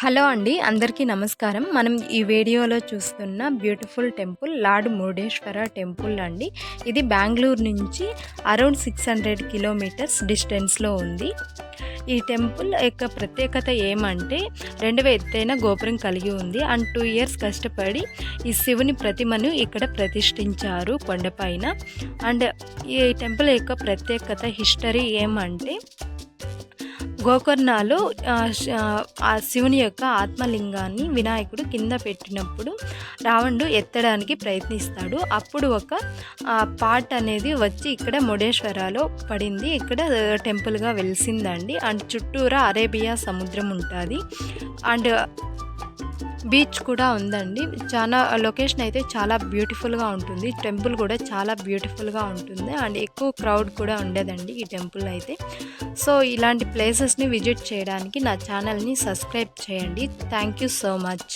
Hello అండి. అందరికీ నమస్కారం. మనం ఈ వీడియోలో చూస్తున్న beautiful temple Lord Murudeshwara temple అండి. ఇది బెంగుళూరు నుంచి అరౌండ్ 600 కిలోమీటర్స్ డిస్టెన్స్‌లో ఉంది. ఈ టెంపుల్ యొక్క ప్రత్యేకత ఏమంటే 2 ఎత్తైన గోపురం కలిగి ఉంది. అండ్ 2 ఇయర్స్ కష్టపడి ఈ శివుని ప్రతిమను ఇక్కడ ప్రతిష్ఠించారు కొండపైన. అండ్ ఈ టెంపుల్ యొక్క ప్రత్యేకత హిస్టరీ ఏమంటే గోకర్ణలో ఆ శివుని యొక్క ఆత్మలింగాన్ని వినాయకుడు కింద పెట్టినప్పుడు రావణుడు ఎత్తడానికి ప్రయత్నిస్తాడు. అప్పుడు ఒక పార్ట్ అనేది వచ్చి ఇక్కడ మురుడేశ్వరలో పడింది. ఇక్కడ టెంపుల్గా వెలిసిందండి. అండ్ చుట్టూరా అరేబియా సముద్రం ఉంటుంది. అండ్ బీచ్ కూడా ఉందండి. చాలా లొకేషన్ అయితే చాలా బ్యూటిఫుల్గా ఉంటుంది. టెంపుల్ కూడా చాలా బ్యూటిఫుల్గా ఉంటుంది. అండ్ ఎక్కువ క్రౌడ్ కూడా ఉండదండి ఈ టెంపుల్ అయితే. సో ఇలాంటి ప్లేసెస్ని విజిట్ చేయడానికి నా ఛానల్ని సబ్స్క్రైబ్ చేయండి. Thank you so much.